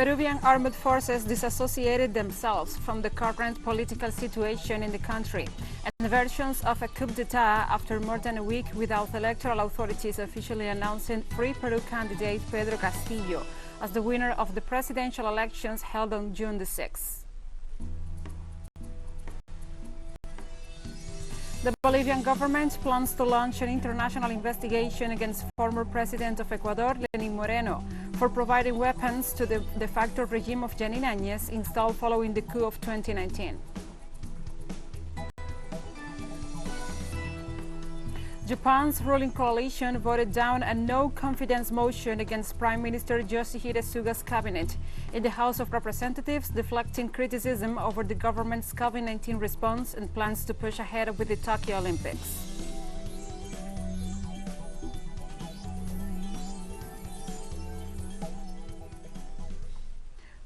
Peruvian Armed Forces disassociated themselves from the current political situation in the country, and versions of a coup d'etat after more than a week without electoral authorities officially announcing Free Peru candidate Pedro Castillo as the winner of the presidential elections held on June the 6th. The Bolivian government plans to launch an international investigation against former president of Ecuador, Lenin Moreno, for providing weapons to the de facto regime of Janine Áñez installed following the coup of 2019. Japan's ruling coalition voted down a no-confidence motion against Prime Minister Yoshihide Suga's cabinet in the House of Representatives, deflecting criticism over the government's COVID-19 response and plans to push ahead with the Tokyo Olympics.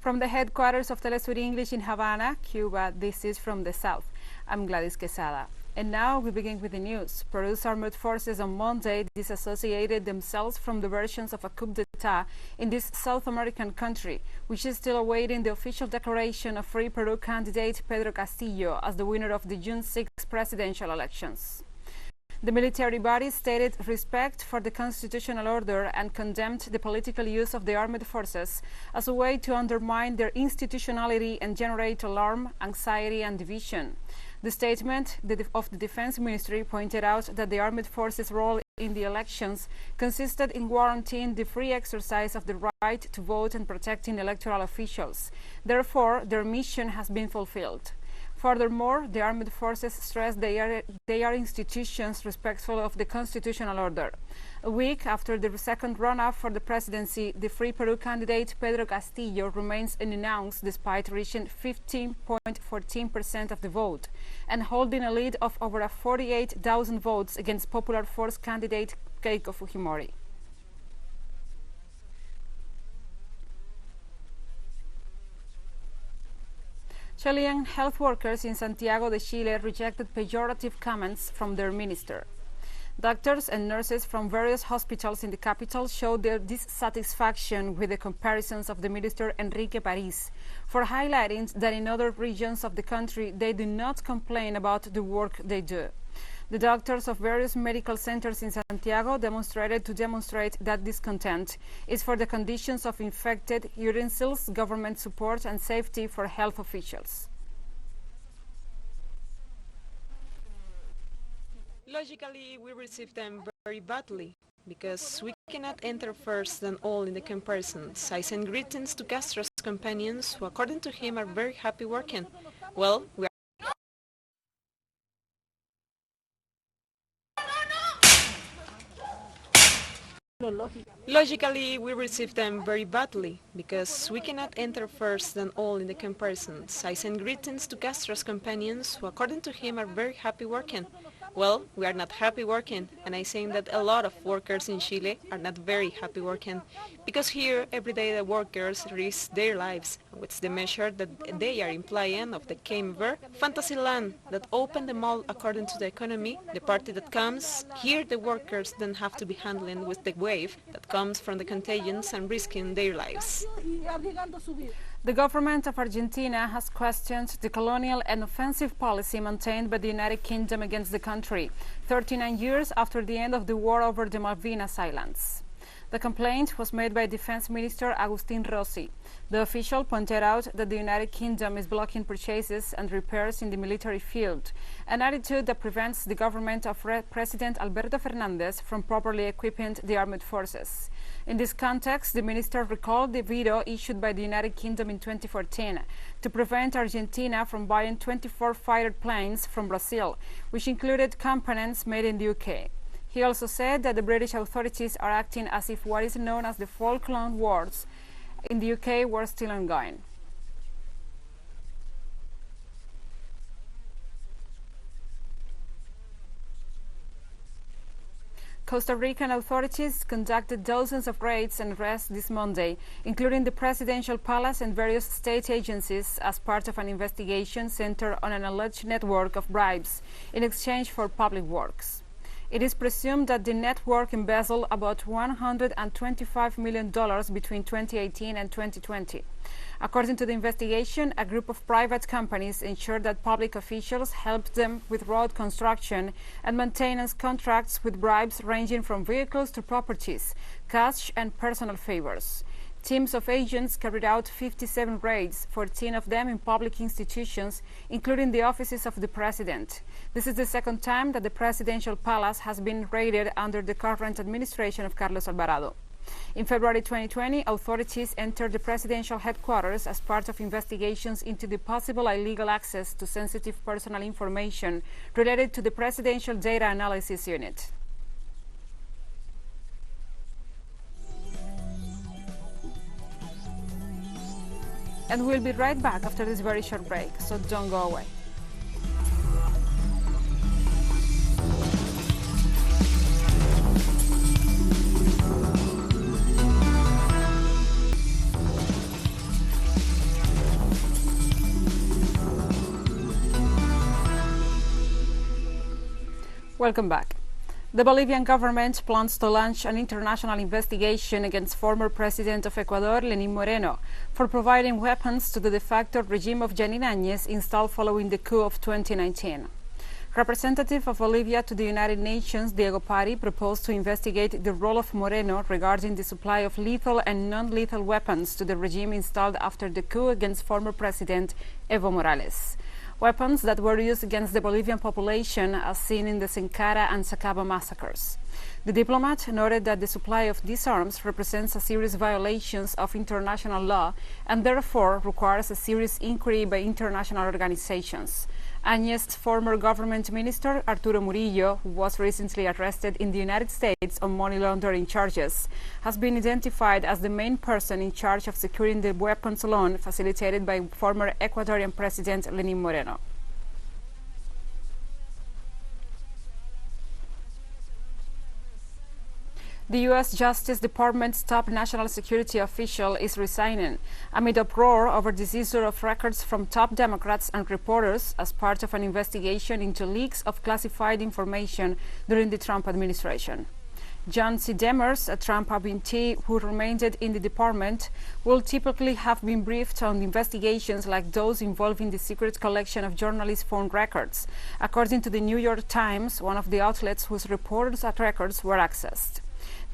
From the headquarters of TeleSUR English in Havana, Cuba, this is From the South. I'm Gladys Quesada. And now we begin with the news. Peru's armed forces on Monday disassociated themselves from the versions of a coup d'etat in this South American country, which is still awaiting the official declaration of Free Peru candidate Pedro Castillo as the winner of the June 6 presidential elections. The military body stated respect for the constitutional order and condemned the political use of the armed forces as a way to undermine their institutionality and generate alarm, anxiety, and division. The statement of the Defense Ministry pointed out that the armed forces' role in the elections consisted in guaranteeing the free exercise of the right to vote and protecting electoral officials. Therefore, their mission has been fulfilled. Furthermore, the armed forces stressed they are institutions respectful of the constitutional order. A week after the second runoff for the presidency, the Free Peru candidate Pedro Castillo remains unannounced despite reaching 15.14% of the vote and holding a lead of over 48,000 votes against Popular Force candidate Keiko Fujimori. Chilean health workers in Santiago de Chile rejected pejorative comments from their minister. Doctors and nurses from various hospitals in the capital showed their dissatisfaction with the comparisons of the minister Enrique París for highlighting that in other regions of the country they do not complain about the work they do. The doctors of various medical centers in Santiago demonstrated that discontent is for the conditions of infected utensils, government support, and safety for health officials. Logically, we receive them very badly, because we cannot enter first than all in the comparisons. I send greetings to Castro's companions, who according to him are very happy working. Well, we are Logically, we receive them very badly, because we cannot enter first than all in the comparisons. I send greetings to Castro's companions, who according to him are very happy working. Well, we are not happy working, and I think that a lot of workers in Chile are not very happy working, because here every day the workers risk their lives, with the measure that they are implying of the Camber fantasy land that open the mall according to the economy, the party that comes, here the workers then have to be handling with the wave that comes from the contagions and risking their lives. The government of Argentina has questioned the colonial and offensive policy maintained by the United Kingdom against the country, 39 years after the end of the war over the Malvinas Islands. The complaint was made by Defense Minister Agustín Rossi. The official pointed out that the United Kingdom is blocking purchases and repairs in the military field, an attitude that prevents the government of President Alberto Fernández from properly equipping the armed forces. In this context, the minister recalled the veto issued by the United Kingdom in 2014 to prevent Argentina from buying 24 fighter planes from Brazil, which included components made in the UK. He also said that the British authorities are acting as if what is known as the Falkland Wars in the UK were still ongoing. Costa Rican authorities conducted dozens of raids and arrests this Monday, including the presidential palace and various state agencies, as part of an investigation centered on an alleged network of bribes in exchange for public works. It is presumed that the network embezzled about $125 million between 2018 and 2020. According to the investigation, a group of private companies ensured that public officials helped them with road construction and maintenance contracts with bribes ranging from vehicles to properties, cash and personal favors. Teams of agents carried out 57 raids, 14 of them in public institutions, including the offices of the president. This is the second time that the presidential palace has been raided under the current administration of Carlos Alvarado. In February 2020, authorities entered the presidential headquarters as part of investigations into the possible illegal access to sensitive personal information related to the Presidential Data Analysis Unit. And we'll be right back after this very short break, so don't go away. Welcome back. The Bolivian government plans to launch an international investigation against former president of Ecuador, Lenín Moreno, for providing weapons to the de facto regime of Yanín Áñez installed following the coup of 2019. Representative of Bolivia to the United Nations, Diego Pari, proposed to investigate the role of Moreno regarding the supply of lethal and non-lethal weapons to the regime installed after the coup against former president Evo Morales. Weapons that were used against the Bolivian population as seen in the Sencara and Sacaba massacres. The diplomat noted that the supply of these arms represents a serious violation of international law and therefore requires a serious inquiry by international organizations. Áñez's former government minister, Arturo Murillo, who was recently arrested in the United States on money laundering charges, has been identified as the main person in charge of securing the weapons loan facilitated by former Ecuadorian President Lenín Moreno. The U.S. Justice Department's top national security official is resigning amid uproar over the seizure of records from top Democrats and reporters as part of an investigation into leaks of classified information during the Trump administration. John C. Demers, a Trump appointee who remained in the department, will typically have been briefed on investigations like those involving the secret collection of journalists' phone records, according to the New York Times, one of the outlets whose reporters' records were accessed.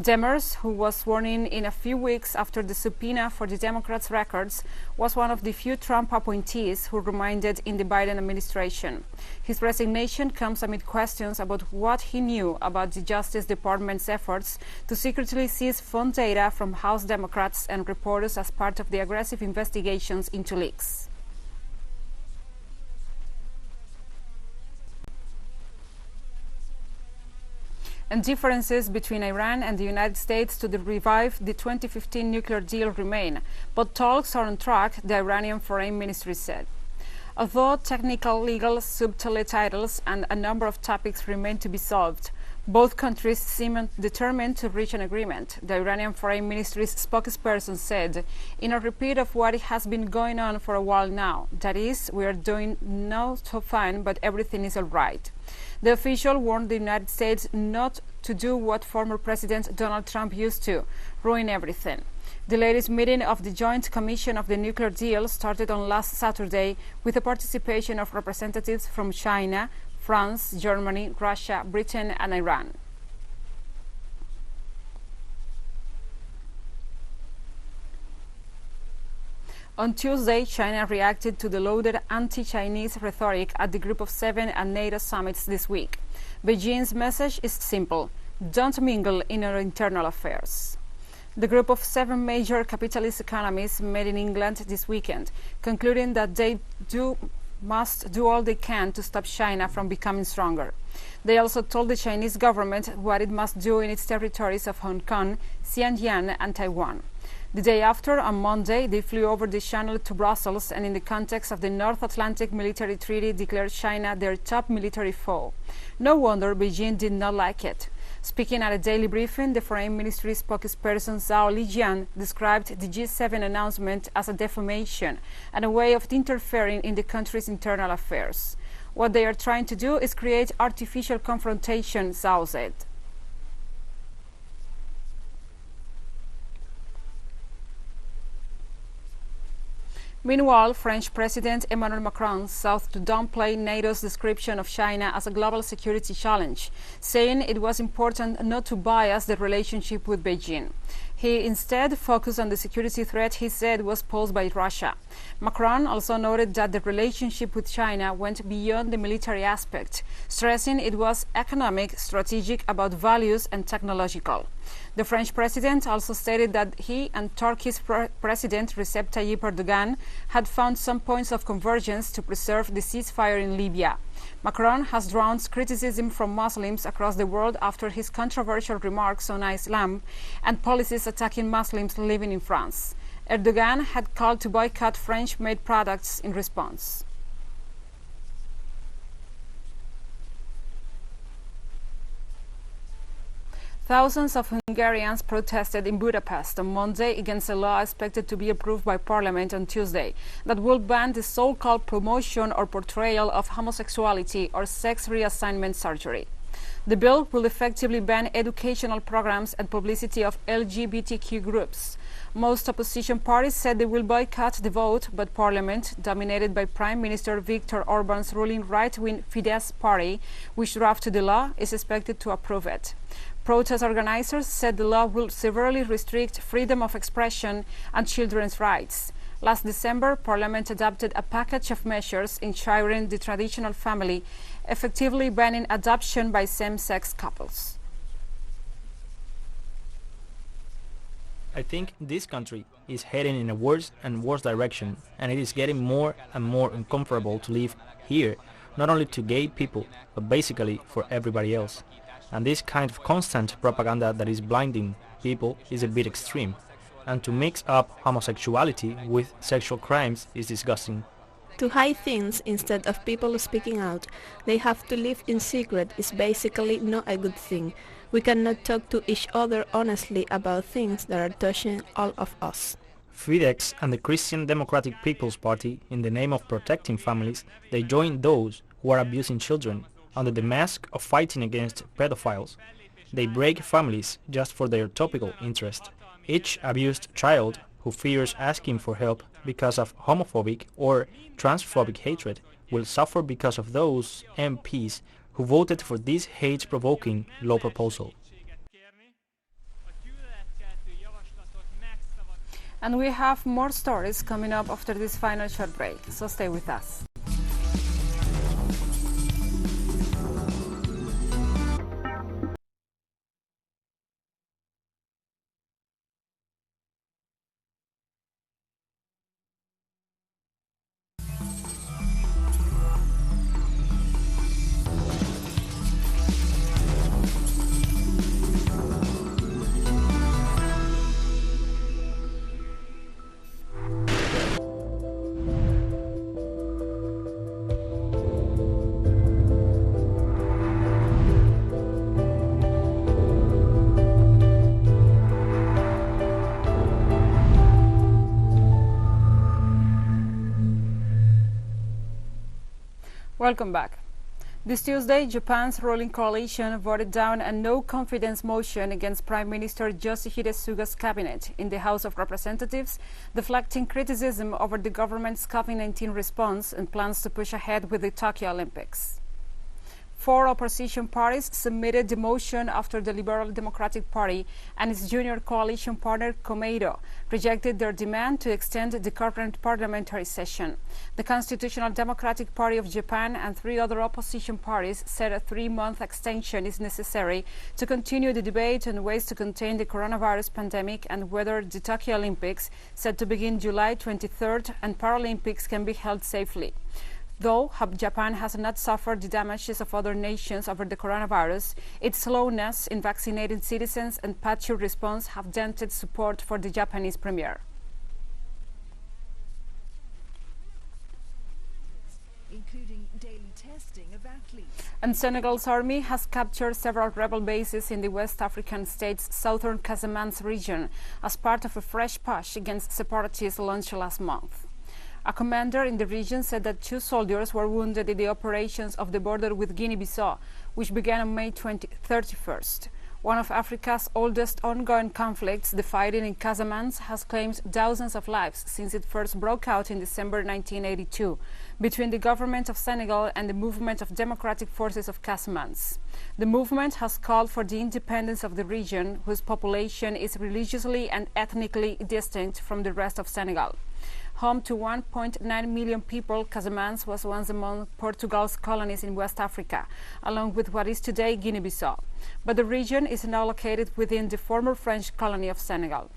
Demers, who was sworn in a few weeks after the subpoena for the Democrats' records, was one of the few Trump appointees who remained in the Biden administration. His resignation comes amid questions about what he knew about the Justice Department's efforts to secretly seize phone data from House Democrats and reporters as part of the aggressive investigations into leaks. And differences between Iran and the United States to revive the 2015 nuclear deal remain, but talks are on track, the Iranian Foreign Ministry said. Although technical, legal, subtitles and a number of topics remain to be solved, both countries seem determined to reach an agreement, the Iranian Foreign Ministry's spokesperson said, in a repeat of what has been going on for a while now. That is, we are doing not so fine, but everything is all right. The official warned the United States not to do what former President Donald Trump used to, ruin everything. The latest meeting of the Joint Commission of the Nuclear Deal started on last Saturday with the participation of representatives from China, France, Germany, Russia, Britain, and Iran. On Tuesday, China reacted to the loaded anti-Chinese rhetoric at the Group of Seven and NATO summits this week. Beijing's message is simple: don't mingle in our internal affairs. The Group of Seven major capitalist economies met in England this weekend, concluding that they must do all they can to stop China from becoming stronger. They also told the Chinese government what it must do in its territories of Hong Kong, Xinjiang, and Taiwan. The day after, on Monday, they flew over the Channel to Brussels and in the context of the North Atlantic Military Treaty declared China their top military foe. No wonder Beijing did not like it. Speaking at a daily briefing, the Foreign Ministry spokesperson Zhao Lijian described the G7 announcement as a defamation and a way of interfering in the country's internal affairs. What they are trying to do is create artificial confrontation, Zhao said. Meanwhile, French President Emmanuel Macron sought to downplay NATO's description of China as a global security challenge, saying it was important not to bias the relationship with Beijing. He instead focused on the security threat he said was posed by Russia. Macron also noted that the relationship with China went beyond the military aspect, stressing it was economic, strategic, about values and technological. The French president also stated that he and Turkey's President Recep Tayyip Erdogan had found some points of convergence to preserve the ceasefire in Libya. Macron has drawn criticism from Muslims across the world after his controversial remarks on Islam and policies attacking Muslims living in France. Erdogan had called to boycott French-made products in response. Thousands of Hungarians protested in Budapest on Monday against a law expected to be approved by Parliament on Tuesday that will ban the so-called promotion or portrayal of homosexuality or sex reassignment surgery. The bill will effectively ban educational programs and publicity of LGBTQ groups. Most opposition parties said they will boycott the vote, but Parliament, dominated by Prime Minister Viktor Orban's ruling right-wing FTS party, which drafted the law, is expected to approve it. Protest organizers said the law will severely restrict freedom of expression and children's rights. Last December, Parliament adopted a package of measures ensuring the traditional family, effectively banning adoption by same-sex couples. I think this country is heading in a worse and worse direction, and it is getting more and more uncomfortable to live here, not only to gay people, but basically for everybody else. And this kind of constant propaganda that is blinding people is a bit extreme, and to mix up homosexuality with sexual crimes is disgusting. To hide things instead of people speaking out, they have to live in secret is basically not a good thing. We cannot talk to each other honestly about things that are touching all of us. Fidesz and the Christian Democratic People's Party, in the name of protecting families, they join those who are abusing children under the mask of fighting against pedophiles. They break families just for their topical interest. Each abused child who fears asking for help because of homophobic or transphobic hatred will suffer because of those MPs who voted for this hate-provoking law proposal. And we have more stories coming up after this final short break, so stay with us. Welcome back. This Tuesday, Japan's ruling coalition voted down a no-confidence motion against Prime Minister Yoshihide Suga's cabinet in the House of Representatives, deflecting criticism over the government's COVID-19 response and plans to push ahead with the Tokyo Olympics. 4 opposition parties submitted the motion after the Liberal Democratic Party and its junior coalition partner Komeito rejected their demand to extend the current parliamentary session. The Constitutional Democratic Party of Japan and 3 other opposition parties said a 3-month extension is necessary to continue the debate on ways to contain the coronavirus pandemic and whether the Tokyo Olympics, set to begin July 23rd, and Paralympics can be held safely. Though Japan has not suffered the damages of other nations over the coronavirus, its slowness in vaccinating citizens and patchy response have dented support for the Japanese premier. Including daily testing of athletes. And Senegal's army has captured several rebel bases in the West African state's southern Casamance region as part of a fresh push against separatists launched last month. A commander in the region said that 2 soldiers were wounded in the operations of the border with Guinea-Bissau, which began on May 31st. One of Africa's oldest ongoing conflicts, the fighting in Casamance, has claimed thousands of lives since it first broke out in December 1982 between the government of Senegal and the Movement of Democratic Forces of Casamance. The movement has called for the independence of the region, whose population is religiously and ethnically distinct from the rest of Senegal. Home to 1.9 million people, Casamance was once among Portugal's colonies in West Africa, along with what is today Guinea-Bissau. But the region is now located within the former French colony of Senegal.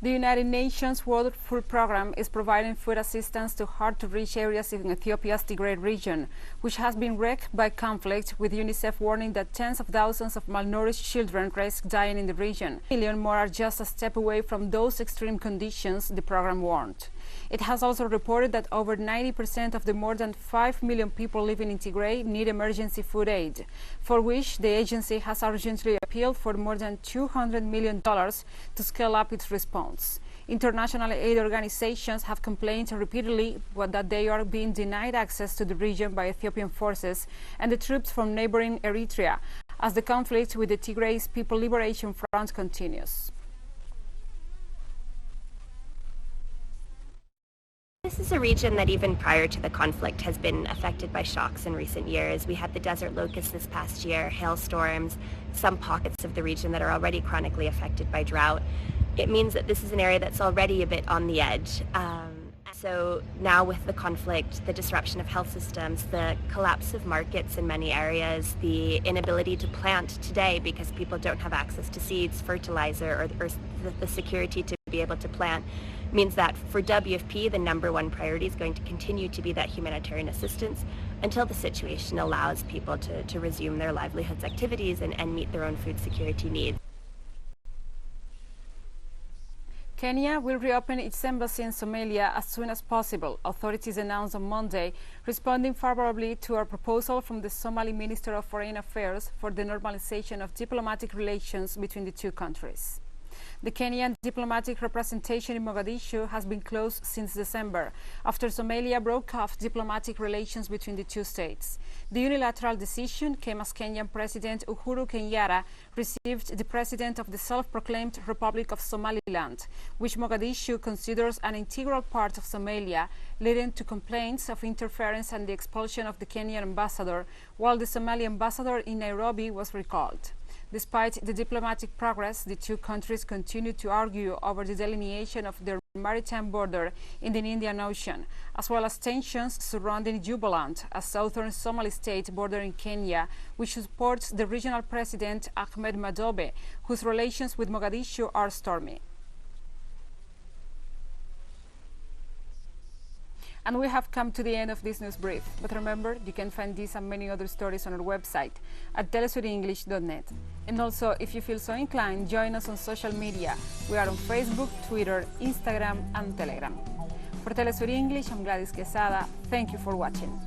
The United Nations World Food Programme is providing food assistance to hard-to-reach areas in Ethiopia's Tigray region, which has been wrecked by conflict, with UNICEF warning that tens of thousands of malnourished children risk dying in the region. A million more are just a step away from those extreme conditions, the program warned. It has also reported that over 90% of the more than 5 million people living in Tigray need emergency food aid, for which the agency has urgently appealed for more than $200 million to scale up its response. International aid organizations have complained repeatedly that they are being denied access to the region by Ethiopian forces and the troops from neighboring Eritrea, as the conflict with the Tigray People Liberation Front continues. This is a region that even prior to the conflict has been affected by shocks in recent years. We had the desert locust this past year, hailstorms, some pockets of the region that are already chronically affected by drought. It means that this is an area that's already a bit on the edge. So now with the conflict, the disruption of health systems, the collapse of markets in many areas, the inability to plant today because people don't have access to seeds, fertilizer, or the security to be able to plant, means that for WFP, the #1 priority is going to continue to be that humanitarian assistance until the situation allows people to resume their livelihoods activities and meet their own food security needs. Kenya will reopen its embassy in Somalia as soon as possible, authorities announced on Monday, responding favorably to a proposal from the Somali Minister of Foreign Affairs for the normalization of diplomatic relations between the two countries. The Kenyan diplomatic representation in Mogadishu has been closed since December, after Somalia broke off diplomatic relations between the two states. The unilateral decision came as Kenyan President Uhuru Kenyatta received the president of the self-proclaimed Republic of Somaliland, which Mogadishu considers an integral part of Somalia, leading to complaints of interference and the expulsion of the Kenyan ambassador, while the Somali ambassador in Nairobi was recalled. Despite the diplomatic progress, the two countries continue to argue over the delineation of their maritime border in the Indian Ocean, as well as tensions surrounding Jubaland, a southern Somali state bordering Kenya, which supports the regional president Ahmed Madobe, whose relations with Mogadishu are stormy. And we have come to the end of this news brief. But remember, you can find these and many other stories on our website at telesurenglish.net. And also, if you feel so inclined, join us on social media. We are on Facebook, Twitter, Instagram, and Telegram. For TeleSUR English, I'm Gladys Quesada. Thank you for watching.